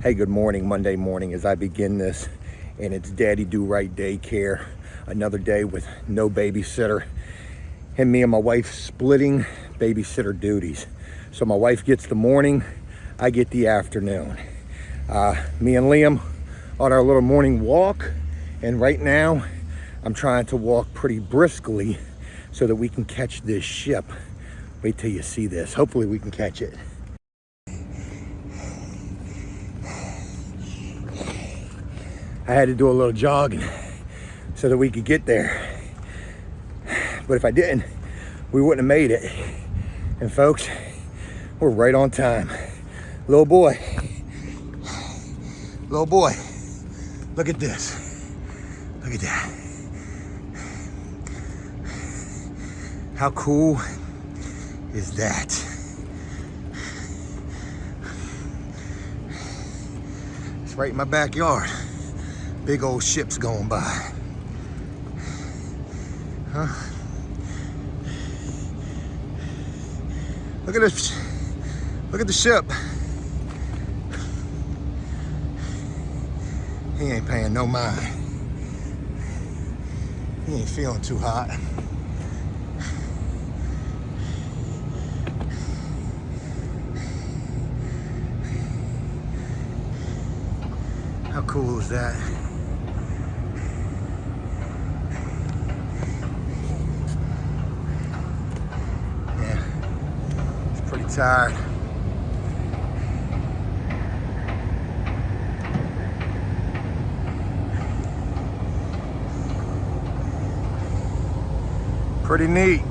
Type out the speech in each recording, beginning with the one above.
Hey, good morning, Monday morning as I begin this, and it's Daddy Do Right Daycare. Another day with no babysitter, and me and my wife splitting babysitter duties. So my wife gets the morning, I get the afternoon. Me and Liam on our little morning walk, and right now I'm trying to walk pretty briskly so that we can catch this ship. Wait till you see this. Hopefully we can catch it. I had to do a little jogging so that we could get there. But if I didn't, we wouldn't have made it. And folks, we're right on time. Little boy, look at this. Look at that. How cool is that? It's right in my backyard. Big old ships going by. Huh? Look at this. Look at the ship. He ain't paying no mind. He ain't feeling too hot. How cool is that? Tired. Pretty neat.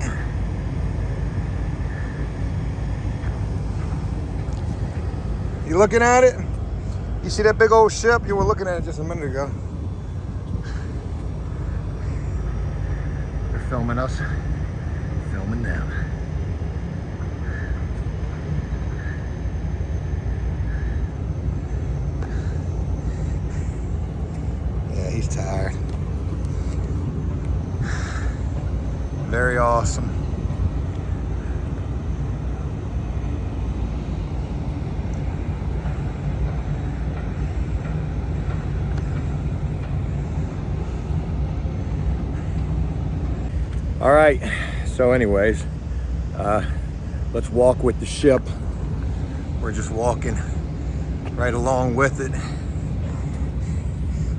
You looking at it? You see that big old ship? You were looking at it just a minute ago. They're filming us, filming them. He's tired. Very awesome. All right, so anyways, let's walk with the ship. We're just walking right along with it.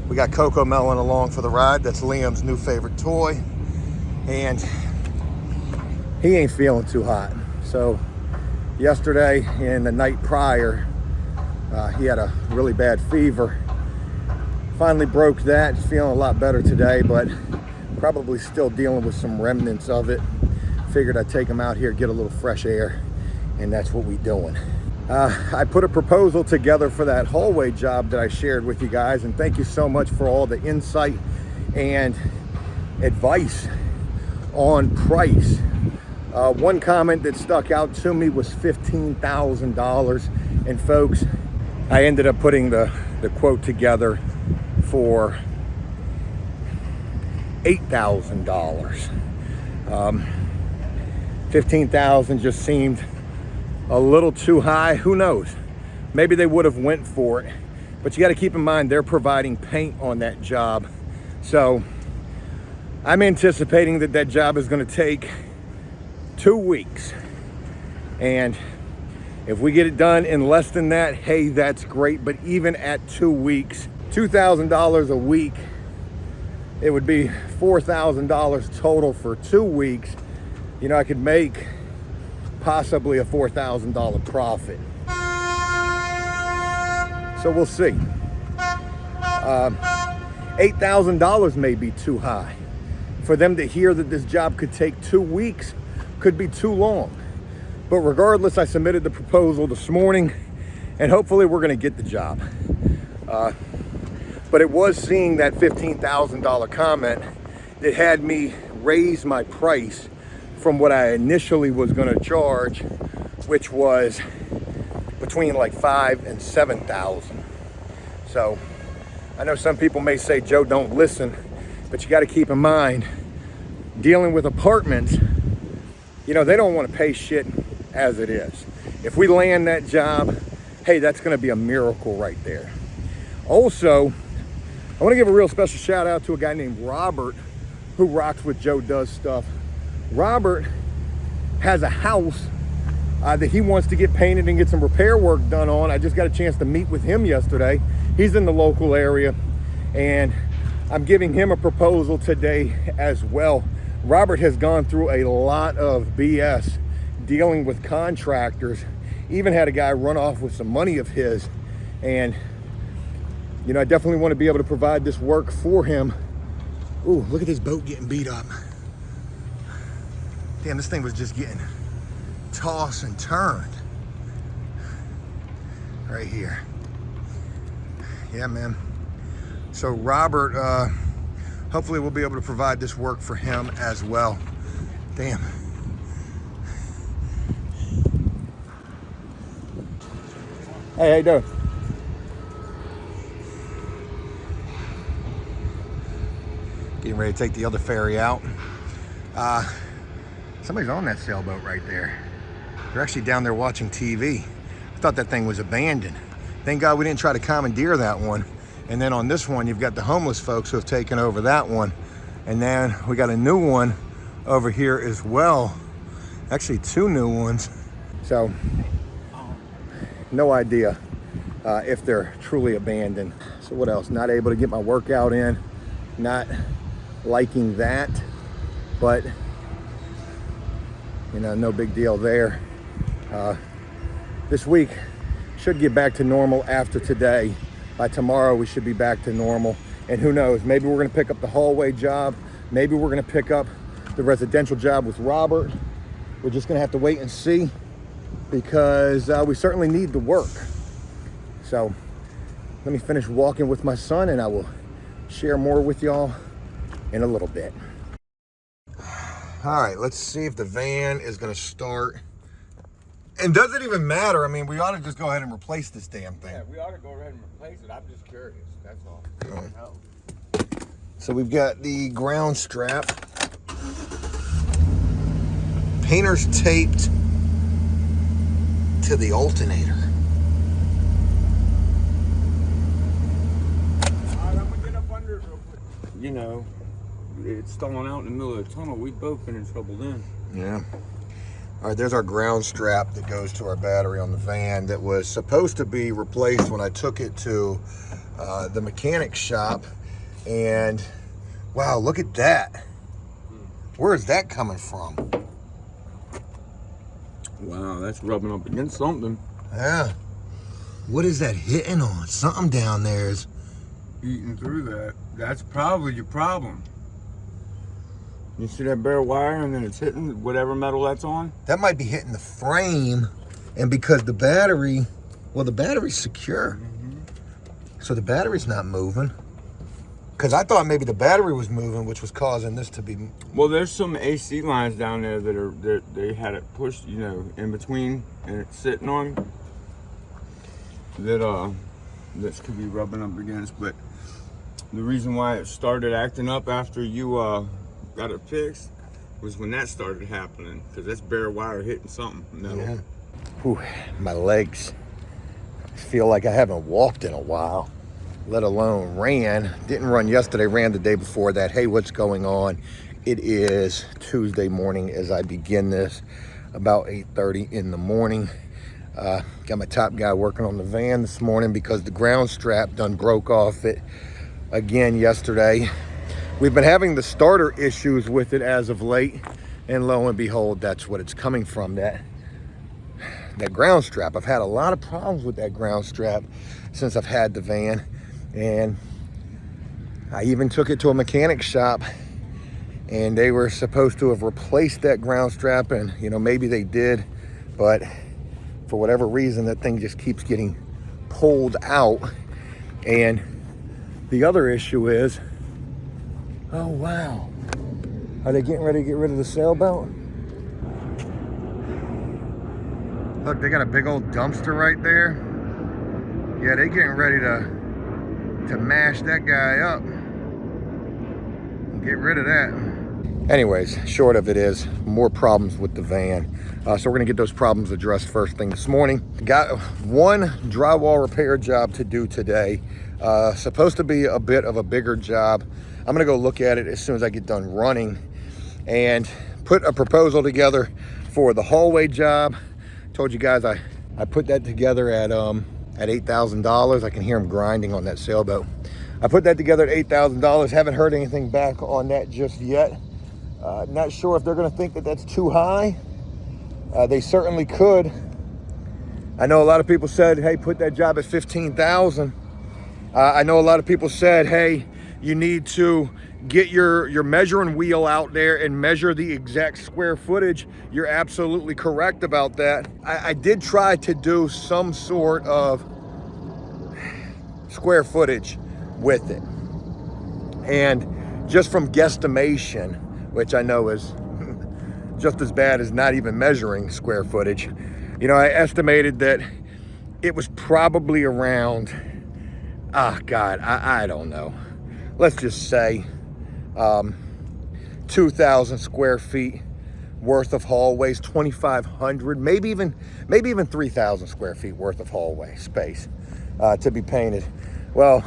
We got Coco Melon along for the ride. That's Liam's new favorite toy. And he ain't feeling too hot. So yesterday and the night prior, he had a really bad fever. Finally broke that. He's feeling a lot better today, but probably still dealing with some remnants of it. Figured I'd take him out here, get a little fresh air, and that's what we doing. I put a proposal together for that hallway job that I shared with you guys, and thank you so much for all the insight and advice on price. One comment that stuck out to me was $15,000, and folks, I ended up putting the quote together for $8,000. $15,000 just seemed a little too high. Who knows? Maybe they would have went for it, but you got to keep in mind they're providing paint on that job. So I'm anticipating that job is going to take 2 weeks, and if we get it done in less than that, hey, that's great. But even at 2 weeks, $2,000 a week, it would be $4,000 total for 2 weeks. You know, I could make possibly a $4,000 profit. So we'll see. $8,000 may be too high. For them to hear that this job could take 2 weeks could be too long. But regardless, I submitted the proposal this morning, and hopefully we're gonna get the job. But it was seeing that $15,000 comment that had me raise my price from what I initially was going to charge, which was between like $5,000 and $7,000. So I know some people may say, Joe, don't listen, but you got to keep in mind, dealing with apartments, you know, they don't want to pay shit as it is. If we land that job, hey, that's gonna be a miracle right there. Also, I wanna give a real special shout out to a guy named Robert who rocks with Joe Does Stuff. Robert has a house that he wants to get painted and get some repair work done on. I just got a chance to meet with him yesterday. He's in the local area, and I'm giving him a proposal today as well. Robert has gone through a lot of BS dealing with contractors, even had a guy run off with some money of his. And, you know, I definitely want to be able to provide this work for him. Ooh, look at this boat getting beat up. Damn, this thing was just getting tossed and turned. Right here. Yeah, man. So Robert, hopefully we'll be able to provide this work for him as well. Damn. Hey, how you doing? Getting ready to take the other ferry out. Somebody's on that sailboat right there. They're actually down there watching TV. I thought that thing was abandoned. Thank God we didn't try to commandeer that one. And then on this one, you've got the homeless folks who have taken over that one. And then we got a new one over here as well. Actually, two new ones. So, no idea if they're truly abandoned. So what else? Not able to get my workout in. Not liking that. But, you know, no big deal there. This week should get back to normal after today. By tomorrow, we should be back to normal. And who knows, maybe we're gonna pick up the hallway job. Maybe we're gonna pick up the residential job with Robert. We're just gonna have to wait and see, because we certainly need the work. So let me finish walking with my son, and I will share more with y'all in a little bit. All right, let's see if the van is gonna start. And does it even matter? I mean, we ought to just go ahead and replace this damn thing. Yeah, we ought to go ahead and replace it. I'm just curious, that's all. So we've got the ground strap. Painter's taped to the alternator. All right, I'm gonna get up under it real quick. You know, it's stalling out in the middle of the tunnel. We've both been in trouble then. Yeah. All right, there's our ground strap that goes to our battery on the van that was supposed to be replaced when I took it to the mechanic shop. And wow, look at that. Where is that coming from? Wow, that's rubbing up against something. Yeah. What is that hitting on? Something down there is Eating through that. That's probably your problem. You see that bare wire, and then it's hitting whatever metal that's on? That might be hitting the frame, and because the battery, well, the battery's secure. So the battery's not moving. Because I thought maybe the battery was moving, which was causing this to be... Well, there's some AC lines down there that they had it pushed, you know, in between, and it's sitting on. That could be rubbing up against, but the reason why it started acting up after you got it fixed was when that started happening, because that's bare wire hitting something metal. Yeah. Whew, my legs feel like I haven't walked in a while, let alone ran. Didn't run yesterday, ran the day before that. Hey, what's going on? It is Tuesday morning as I begin this, about 8:30 in the morning. Got my top guy working on the van this morning because the ground strap done broke off it again yesterday. We've been having the starter issues with it as of late, and lo and behold, that's what it's coming from, that ground strap. I've had a lot of problems with that ground strap since I've had the van, and I even took it to a mechanic shop, and they were supposed to have replaced that ground strap, and you know, maybe they did, but for whatever reason, that thing just keeps getting pulled out. And the other issue is, oh wow, are they getting ready to get rid of the sailboat? Look, they got a big old dumpster right there. Yeah, they getting ready to mash that guy up and get rid of that. Anyways, short of it is more problems with the van. So we're gonna get those problems addressed first thing this morning. Got one drywall repair job to do today. Supposed to be a bit of a bigger job. I'm gonna go look at it as soon as I get done running and put a proposal together for the hallway job. Told you guys I put that together at $8,000. I can hear them grinding on that sailboat. I put that together at $8,000. Haven't heard anything back on that just yet. Not sure if they're gonna think that that's too high. They certainly could. I know a lot of people said, hey, put that job at 15,000. I know a lot of people said, hey, you need to get your measuring wheel out there and measure the exact square footage. You're absolutely correct about that. I did try to do some sort of square footage with it. And just from guesstimation, which I know is just as bad as not even measuring square footage, you know, I estimated that it was probably around, I don't know. Let's just say 2,000 square feet worth of hallways, 2,500, maybe even 3,000 square feet worth of hallway space to be painted. Well,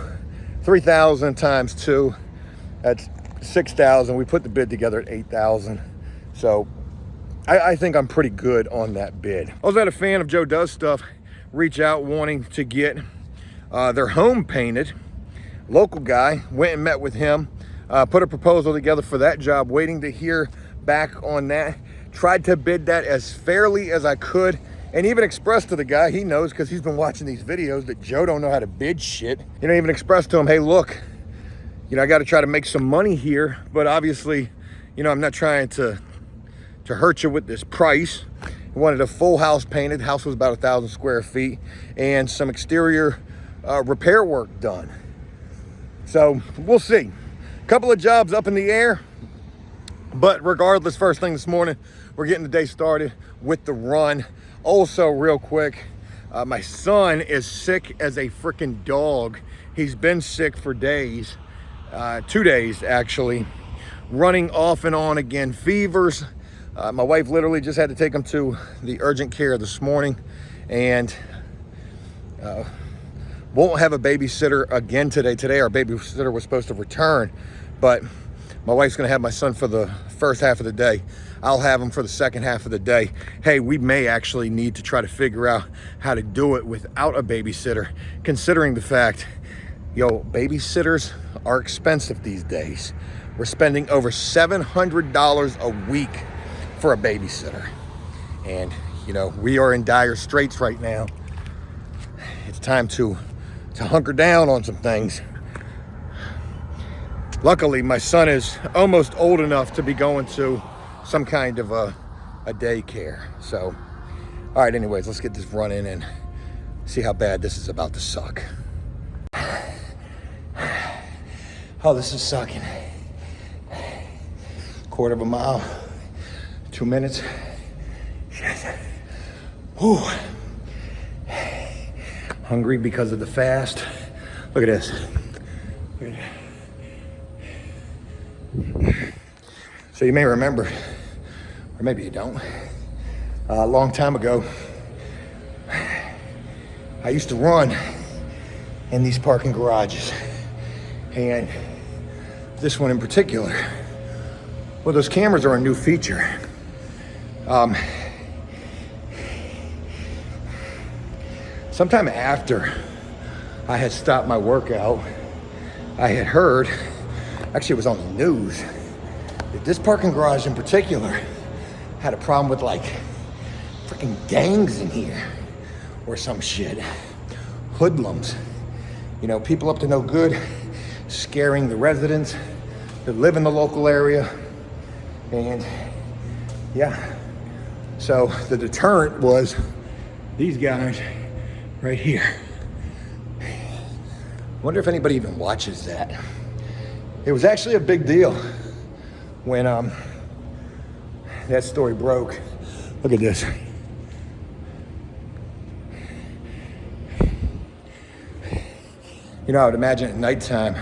3,000 times 2, that's 6,000. We put the bid together at 8,000. So I think I'm pretty good on that bid. I was had a fan of Joe Does Stuff reach out wanting to get their home painted. Local guy, went and met with him, put a proposal together for that job, waiting to hear back on that. Tried to bid that as fairly as I could, and even expressed to the guy, he knows because he's been watching these videos, that Joe don't know how to bid shit. You know, even expressed to him, hey, look, you know, I got to try to make some money here, but obviously, you know, I'm not trying to hurt you with this price. I wanted a full house painted. House was about 1,000 square feet, and some exterior repair work done. So we'll see. A couple of jobs up in the air, but regardless, first thing this morning, we're getting the day started with the run. Also, real quick, my son is sick as a freaking dog. He's been sick for days, 2 days actually, running off and on again, fevers. My wife literally just had to take him to the urgent care this morning, and won't have a babysitter again today. Today our babysitter was supposed to return, but my wife's gonna have my son for the first half of the day. I'll have him for the second half of the day. Hey, we may actually need to try to figure out how to do it without a babysitter, considering the fact, babysitters are expensive these days. We're spending over $700 a week for a babysitter. And, you know, we are in dire straits right now. It's time to hunker down on some things. Luckily, my son is almost old enough to be going to some kind of a daycare. So, all right, anyways, let's get this running and see how bad this is about to suck. Oh, this is sucking. Quarter of a mile, 2 minutes. Whew. Hungry because of the fast. Look at this. Look at that. So you may remember, or maybe you don't, a long time ago, I used to run in these parking garages, and this one in particular, well, those cameras are a new feature. Sometime after I had stopped my workout, I had heard, actually it was on the news, that this parking garage in particular had a problem with like freaking gangs in here or some shit. Hoodlums. You know, people up to no good, scaring the residents that live in the local area. And yeah, so the deterrent was these guys right here. Wonder if anybody even watches that. It was actually a big deal when that story broke. Look at this. You know, I would imagine at nighttime,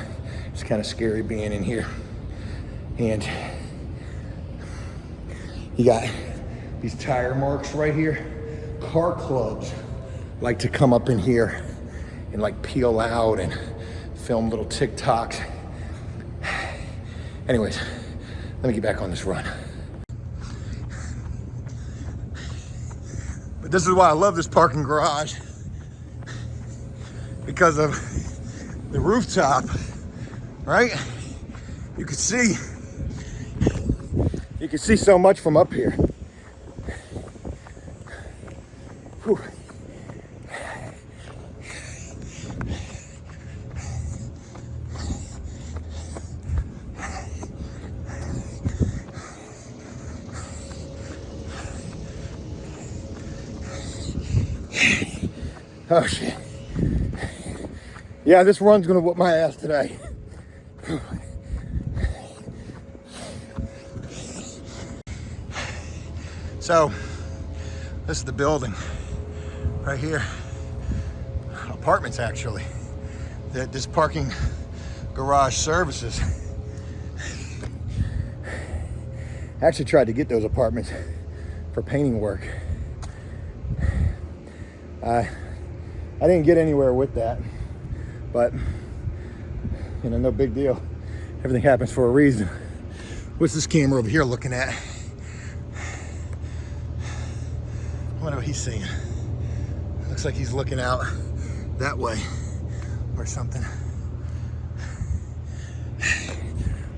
it's kind of scary being in here. And You got these tire marks right here. Car clubs like to come up in here and like peel out and film little TikToks. Anyways, let me get back on this run. But this is why I love this parking garage, because of the rooftop, right? You can see so much from up here. Whew. Oh shit. Yeah, this run's gonna whoop my ass today. So, this is the building right here. Apartments, actually, that this parking garage services. I actually tried to get those apartments for painting work. I didn't get anywhere with that, but you know, no big deal. Everything happens for a reason. What's this camera over here looking at? I wonder what he's seeing. Looks like he's looking out that way or something.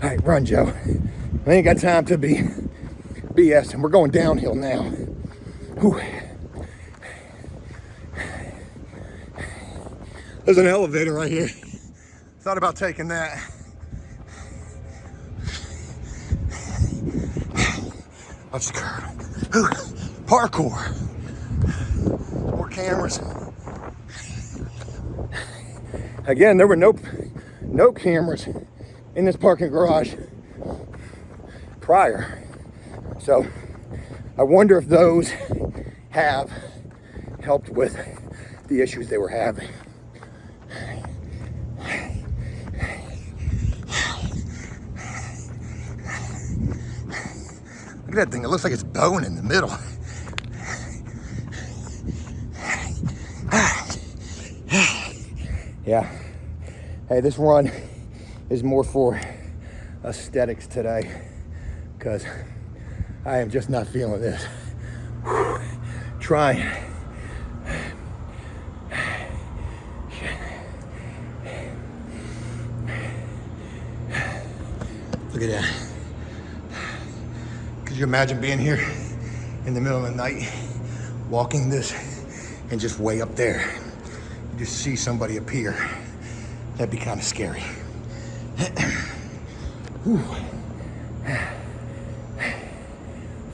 All right, run, Joe. I ain't got time to be BSing. We're going downhill now. Whew. There's an elevator right here. Thought about taking that. Watch the curve. Parkour. More cameras. Again, there were no cameras in this parking garage prior. So I wonder if those have helped with the issues they were having. Look at that thing, it looks like it's bone in the middle. Yeah. Hey, this run is more for aesthetics today, because I am just not feeling this. Trying. Look at that. Could you imagine being here in the middle of the night, walking this, and just way up there, you just see somebody appear? That'd be kind of scary.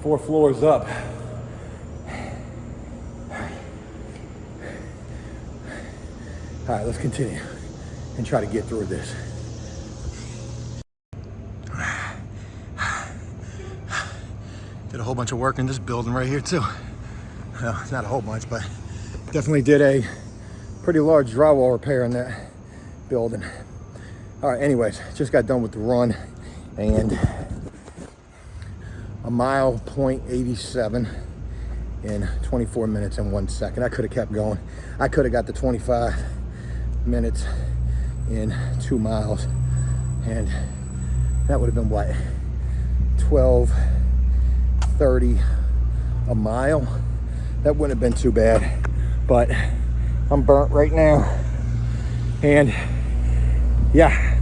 4 floors up. All right, let's continue and try to get through this. Did a whole bunch of work in this building right here too. Well, it's not a whole bunch, but definitely did a pretty large drywall repair in that building. All right, anyways, just got done with the run, and a mile .87 in 24 minutes and 1 second. I could have kept going. I could have got the 25 minutes in 2 miles, and that would have been what, 12:30 a mile. That wouldn't have been too bad, but I'm burnt right now, and yeah.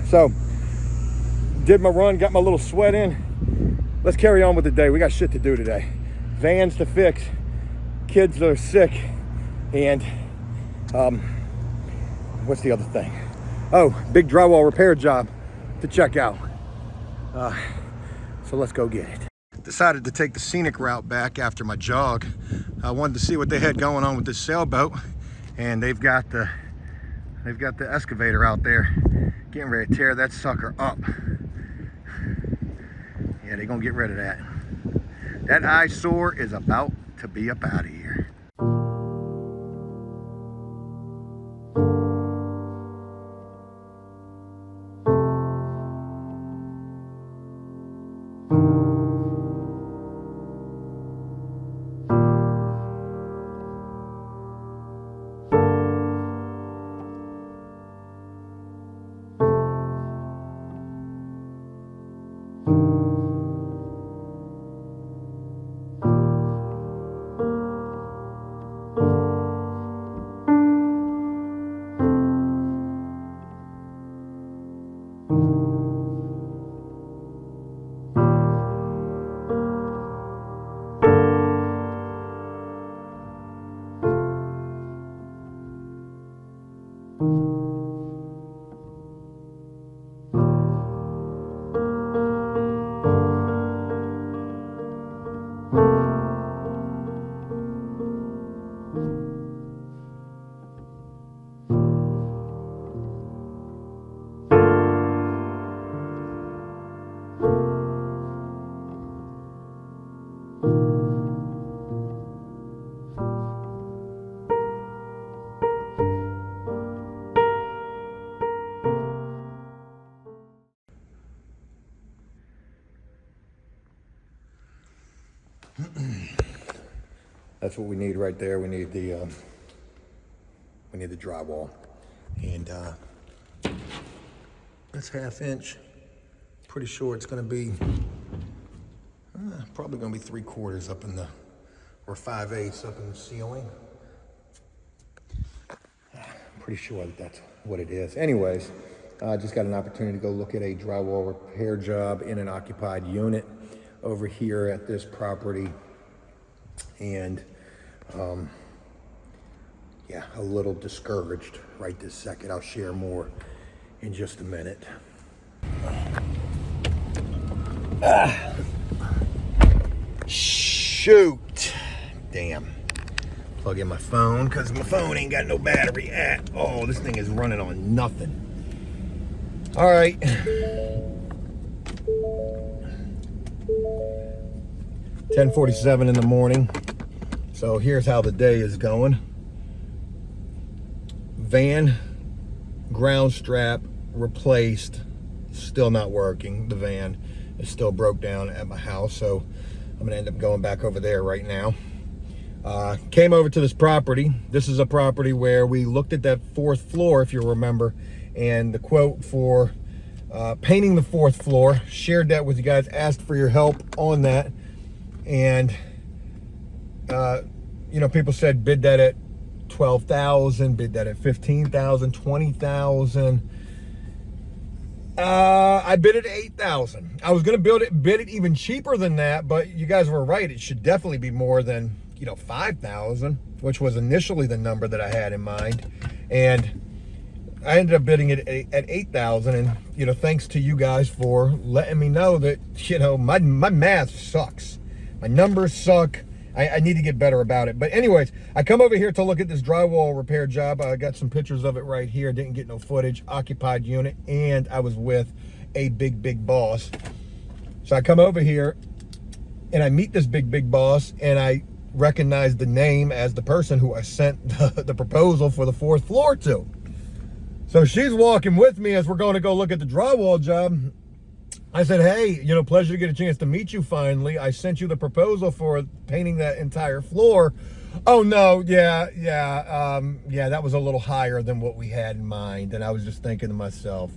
So did my run, got my little sweat in. Let's carry on with the day. We got shit to do today. Vans to fix, kids that are sick, and what's the other thing? Oh, big drywall repair job to check out. So let's go get it. Decided to take the scenic route back after my jog. I wanted to see what they had going on with this sailboat, and they've got the excavator out there getting ready to tear that sucker up. Yeah, they're gonna get rid of that. That eyesore is about to be up out of here. That's what we need right there. We need the drywall, and that's 1/2 inch. Pretty sure it's going to be probably going to be 3/4 up in the, or 5/8 up in the ceiling. Pretty sure that's what it is. Anyways, I just got an opportunity to go look at a drywall repair job in an occupied unit over here at this property. And yeah, a little discouraged right this second. I'll share more in just a minute. Shoot. Damn. Plug in my phone because my phone ain't got no battery at all. This thing is running on nothing. All right. 10:47 in the morning. So here's how the day is going. Van ground strap replaced, still not working. The van is still broke down at my house, so I'm gonna end up going back over there right now. Came over to this property. This is a property where we looked at that 4th floor, if you remember, and the quote for painting the 4th floor, shared that with you guys, asked for your help on that. And you know, people said bid that at $12,000, bid that at $15,000, $20,000. I bid it at $8,000. I was gonna bid it even cheaper than that, but you guys were right. It should definitely be more than, you know, $5,000, which was initially the number that I had in mind. And I ended up bidding it at $8,000, and you know, thanks to you guys for letting me know that, you know, my math sucks. My numbers suck. I need to get better about it. But anyways, I come over here to look at this drywall repair job. I got some pictures of it right here. Didn't get no footage. Occupied unit, and I was with a big boss. So I come over here and I meet this big boss, and I recognize the name as the person who I sent the proposal for the 4th floor to. So she's walking with me as we're going to go look at the drywall job. I said, hey, you know, pleasure to get a chance to meet you finally. I sent you the proposal for painting that entire floor. Oh no, yeah, that was a little higher than what we had in mind. And I was just thinking to myself,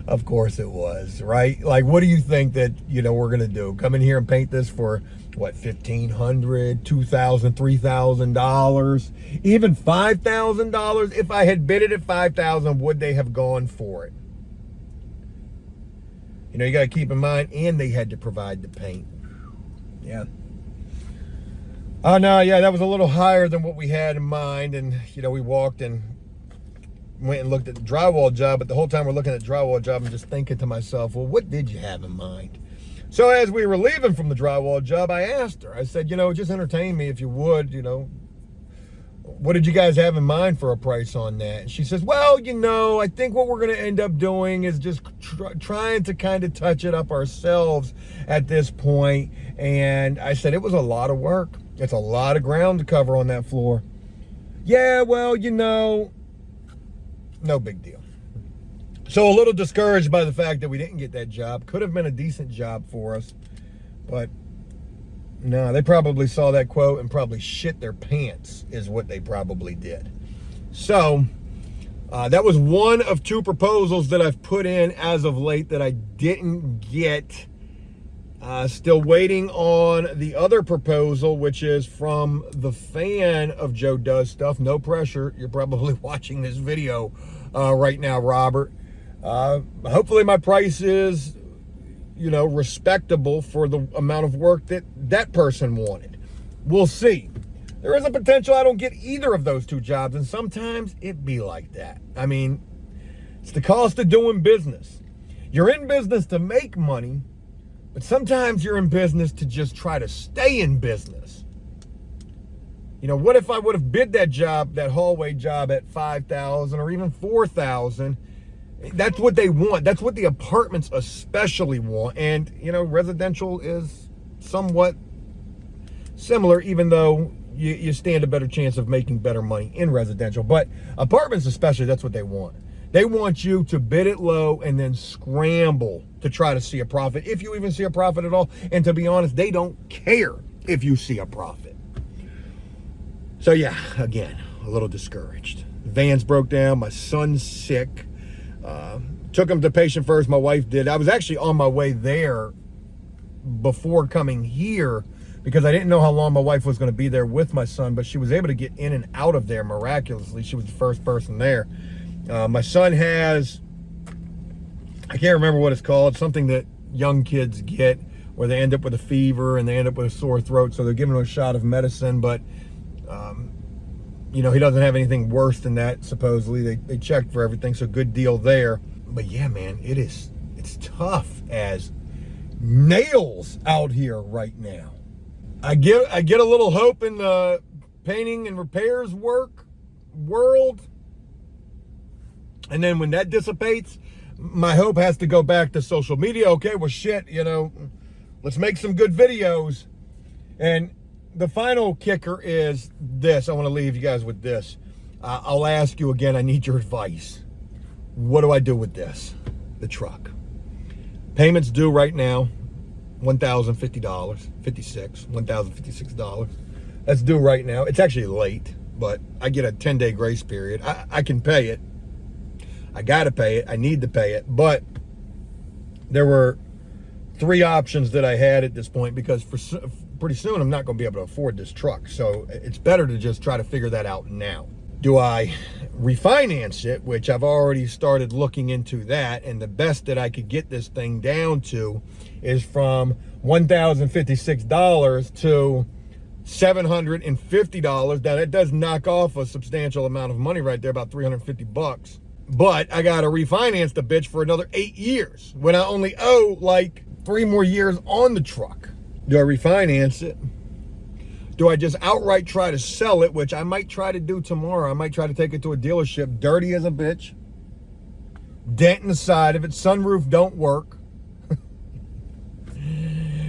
of course it was, right? Like, what do you think that, you know, we're gonna do? Come in here and paint this for what, $1,500, $2,000, $3,000, even $5,000? If I had bid it at $5,000, would they have gone for it? You know, you got to keep in mind, and they had to provide the paint. Yeah. Oh, no, yeah, that was a little higher than what we had in mind. And, you know, we walked and went and looked at the drywall job. But the whole time we're looking at the drywall job, I'm just thinking to myself, well, what did you have in mind? So as we were leaving from the drywall job, I asked her, I said, you know, just entertain me if you would, you know. What did you guys have in mind for a price on that? And she says, well, you know, I think what we're going to end up doing is just trying to kind of touch it up ourselves at this point. And I said, it was a lot of work. It's a lot of ground to cover on that floor. Yeah, well, you know, no big deal. So a little discouraged by the fact that we didn't get that job. Could have been a decent job for us, but no, they probably saw that quote and probably shit their pants is what they probably did. So that was one of 2 proposals that I've put in as of late that I didn't get. Still waiting on the other proposal, which is from the fan of Joe Does Stuff. No pressure. You're probably watching this video right now, Robert. Hopefully my price is, you know, respectable for the amount of work that person wanted. We'll see. There is a potential I don't get either of those 2 jobs, and sometimes it be like that. I mean, it's the cost of doing business. You're in business to make money, but sometimes you're in business to just try to stay in business. You know, what if I would have bid that job, that hallway job, at $5,000 or even $4,000? That's what they want. That's what the apartments especially want. And, you know, residential is somewhat similar, even though you stand a better chance of making better money in residential. But apartments especially, that's what they want. They want you to bid it low and then scramble to try to see a profit, if you even see a profit at all. And to be honest, they don't care if you see a profit. So yeah, again, a little discouraged. Van's broke down. My son's sick. Took him to patient first. My wife did. I was actually on my way there before coming here because I didn't know how long my wife was going to be there with my son, but she was able to get in and out of there miraculously. She was the first person there. My son has, I can't remember what it's called, something that young kids get where they end up with a fever and they end up with a sore throat, so they're giving him a shot of medicine, but you know, he doesn't have anything worse than that, supposedly. They checked for everything, so good deal there. But yeah, man, it's tough as nails out here right now. I get a little hope in the painting and repairs world. And then when that dissipates, my hope has to go back to social media. Okay, well shit, you know, let's make some good videos. And the final kicker is this. I want to leave you guys with this. I'll ask you again, I need your advice. What do I do with this? The truck. Payments due right now, $1,050, $1,056. That's due right now. It's actually late, but I get a 10-day grace period. I can pay it. I got to pay it. I need to pay it. But there were 3 options that I had at this point because pretty soon I'm not going to be able to afford this truck. So it's better to just try to figure that out now. Do I refinance it, which I've already started looking into that, and the best that I could get this thing down to is from $1,056 to $750. Now that does knock off a substantial amount of money right there, about 350 bucks. But I got to refinance the bitch for another 8 years when I only owe like 3 more years on the truck. Do I refinance it? Do I just outright try to sell it, which I might try to do tomorrow? I might try to take it to a dealership, dirty as a bitch, dent in the side of it, sunroof don't work,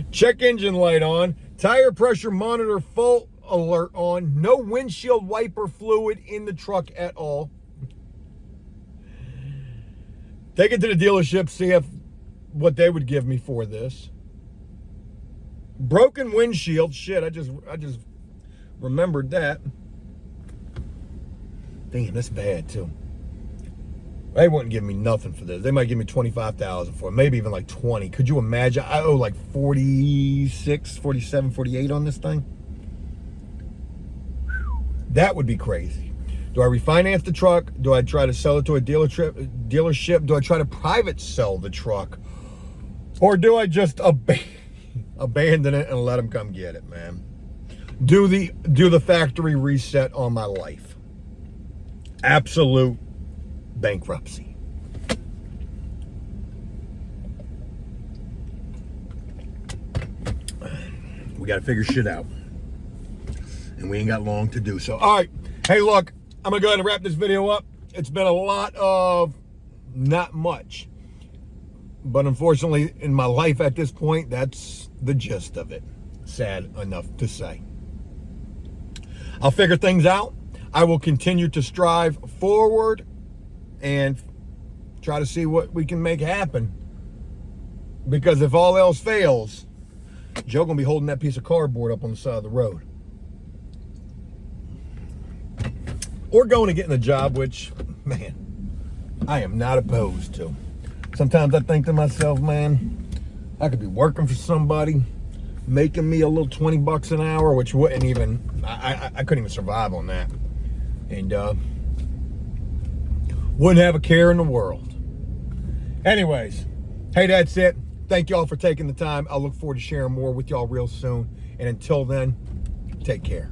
check engine light on, tire pressure monitor fault alert on, no windshield wiper fluid in the truck at all. Take it to the dealership, see what they would give me for this. Broken windshield, shit, I just remembered that. Damn, that's bad too. They wouldn't give me nothing for this. They might give me $25,000 for it, maybe even like 20. Could you imagine? I owe like 46, 47, 48 on this thing. That would be crazy. Do I refinance the truck? Do I try to sell it to a dealership? Do I try to private sell the truck? Or do I just abandon it and let them come get it, man? Do the factory reset on my life. Absolute bankruptcy. We got to figure shit out. And we ain't got long to do so. All right. Hey, look, I'm going to go ahead and wrap this video up. It's been a lot of not much. But unfortunately, in my life at this point, that's the gist of it. Sad enough to say. I'll figure things out. I will continue to strive forward and try to see what we can make happen. Because if all else fails, Joe gonna be holding that piece of cardboard up on the side of the road. Or going and getting a job, which, man, I am not opposed to. Sometimes I think to myself, man, I could be working for somebody, making me a little 20 bucks an hour, which wouldn't even, I couldn't even survive on that. And wouldn't have a care in the world. Anyways, hey, that's it. Thank y'all for taking the time. I look forward to sharing more with y'all real soon. And until then, take care.